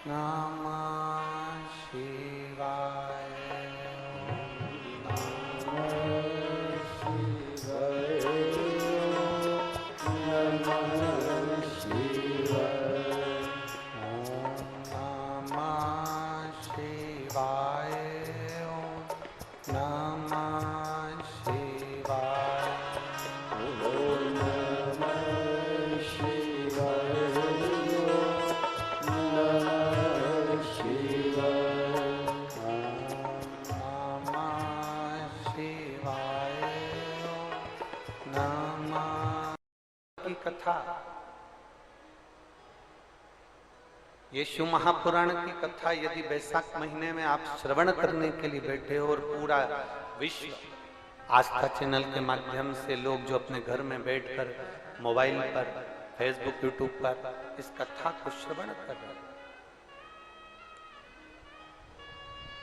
नमः शिवाय। की कथा, ये शिव महापुराण की कथा यदि वैशाख महीने में आप श्रवण करने के लिए बैठे हो और पूरा विश्व आस्था चैनल के माध्यम से लोग जो अपने घर में बैठकर मोबाइल पर, फेसबुक, यूट्यूब पर इस कथा को श्रवण कर रहे हैं।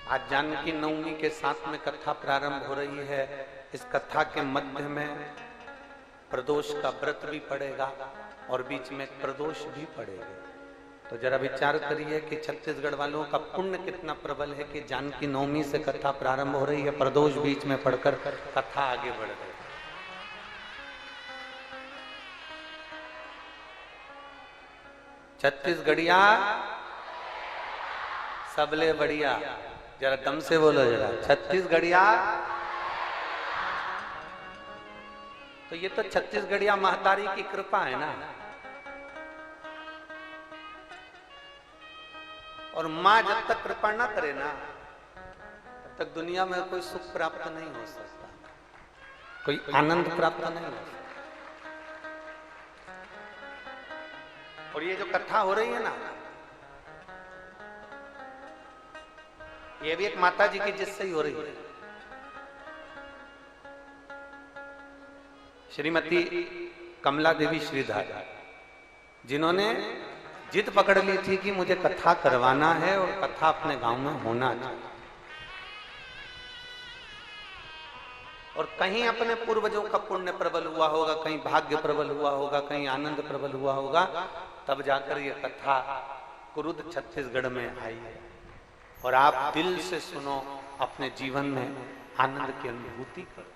आज जानकी नवमी के साथ में कथा प्रारंभ हो रही है। इस कथा के मध्य में प्रदोष का व्रत भी पड़ेगा और बीच में प्रदोष भी पड़ेगा। तो जरा विचार करिए कि छत्तीसगढ़ वालों का पुण्य कितना प्रबल है कि जानकी नवमी से कथा प्रारंभ हो रही है, प्रदोष बीच में पढ़कर कथा आगे बढ़ रही है। छत्तीसगढ़िया सबले बढ़िया, जरा दम से बोलो जरा, छत्तीसगढ़िया। तो ये तो छत्तीसगढ़िया महतारी की कृपा है ना। और माँ जब तक कृपा ना करे ना तब तक दुनिया में कोई सुख प्राप्त नहीं हो सकता, कोई आनंद प्राप्त नहीं हो सकता। और ये जो कथा हो रही है ना, ये भी एक माता जी की जिससे ही हो रही है। श्रीमती कमला देवी श्रीधर, जिन्होंने जिद पकड़ ली थी कि मुझे कथा करवाना है और कथा अपने गांव में होना चाहिए। और कहीं अपने पूर्वजों का पुण्य प्रबल हुआ होगा, कहीं भाग्य प्रबल हुआ होगा, कहीं आनंद प्रबल हुआ होगा, तब जाकर ये कथा कुरुद छत्तीसगढ़ में आई है। और आप दिल से सुनो, अपने जीवन में आनंद की अनुभूति करो।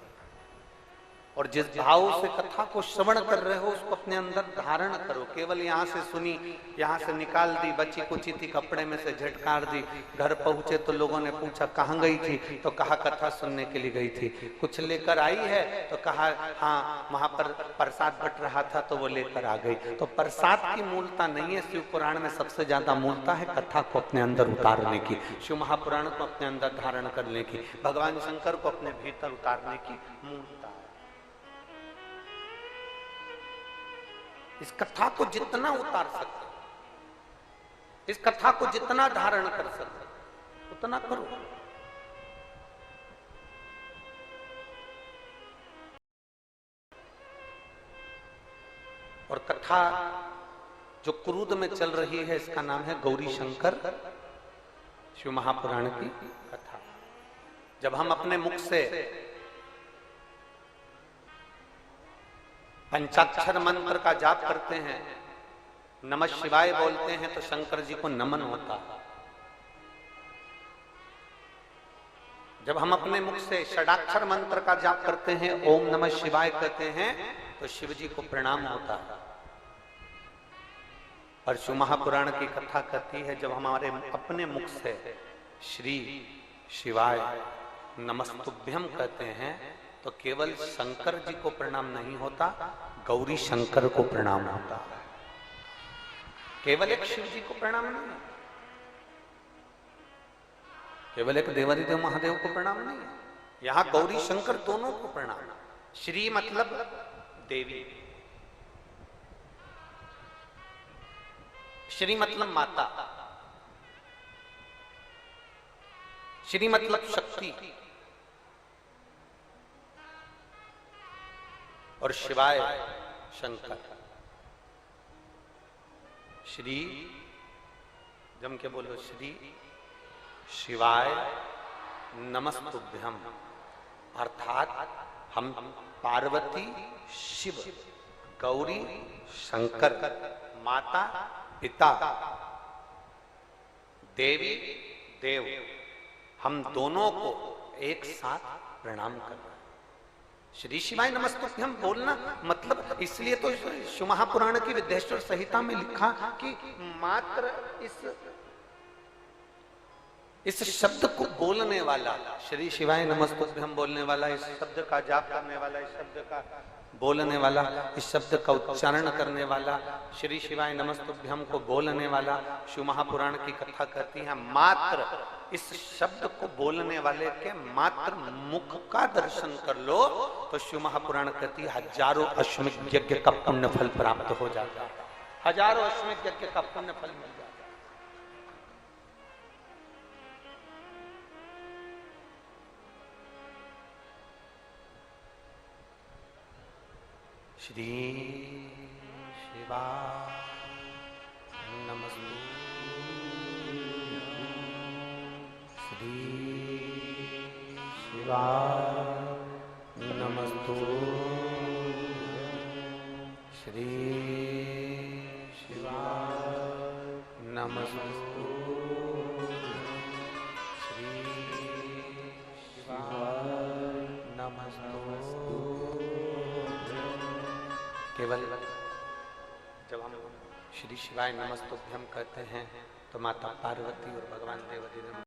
और जिस भाव से कथा को श्रवण कर रहे हो उसको अपने अंदर धारण करो। केवल यहाँ से सुनी, यहाँ से निकाल दी, बची कुची थी कपड़े में से झटकार दी, घर पहुंचे तो लोगों ने पूछा कहाँ गई थी, तो कहा कथा सुनने के लिए गई थी। कुछ लेकर आई है तो कहा हाँ वहां पर प्रसाद बट रहा था तो वो लेकर आ गई। तो प्रसाद की मूलता नहीं है, शिव पुराण में सबसे ज्यादा मूलता है कथा को अपने अंदर उतारने की, शिव महापुराण को अपने अंदर धारण करने की, भगवान शंकर को अपने भीतर उतारने की मूलता है। इस कथा को जितना उतार सकते, इस कथा को जितना धारण कर सकते उतना करो। और कथा जो क्रूद में चल रही है इसका नाम है गौरी शंकर शिव महापुराण की कथा। जब हम अपने मुख से पंचाक्षर मंत्र का जाप करते हैं, नमः शिवाय बोलते हैं, तो शंकर जी को नमन होता है। जब हम अपने मुख से षडाक्षर मंत्र का जाप करते हैं, ओम नमः शिवाय कहते हैं, तो शिव जी को प्रणाम होता है। और शिव महापुराण की कथा कहती है जब हमारे अपने मुख से श्री शिवाय नमस्तुभ्यम कहते हैं तो केवल शंकर जी को प्रणाम नहीं होता, गौरी शंकर को प्रणाम होता है। केवल एक शिव जी को प्रणाम नहीं, केवल एक देवादिदेव महादेव को प्रणाम नहीं, यहां गौरी शंकर दोनों को प्रणाम। श्री मतलब देवी, श्री मतलब माता, श्री मतलब शक्ति, और शिवाय शंकर। श्री जम के बोलो, श्री शिवाय नमस्तुभ्यम, अर्थात हम पार्वती शिव, गौरी शंकर, माता पिता, देवी देव हम दोनों को एक साथ प्रणाम करना। श्री शिवाय नमस्तुभ्यम बोलना मतलब, इसलिए तो शिव महापुराण की विद्येश्वर संहिता में लिखा कि मात्र इस शब्द को बोलने वाला, श्री शिवाय नमस्तुभ्यम बोलने वाला, इस शब्द का जाप करने वाला, इस शब्द का बोलने वाला, इस शब्द का उच्चारण करने वाला, श्री शिवाय नमस्तुभ्यम को बोलने वाला, शिव महापुराण की कथा कहती है मात्र इस शब्द को बोलने वाले के मात्र मुख का दर्शन कर लो तो शिव महापुराण कहती है हजारों अश्वमेध यज्ञ का पुण्य फल प्राप्त हो जाता है, हजारों अश्वमेध यज्ञ का पुण्य फल मिल जाता है। श्री शिवाय नमस्तुभ्यं, श्री शिवाय नमस्तुभ्यं, श्री शिवाय नमस्तुभ्यं, श्री शिवाय नमस्तुभ्यं। केवल जब हम श्री शिवाय नमस्तुभ्यम कहते हैं तो माता पार्वती और भगवान देवदेव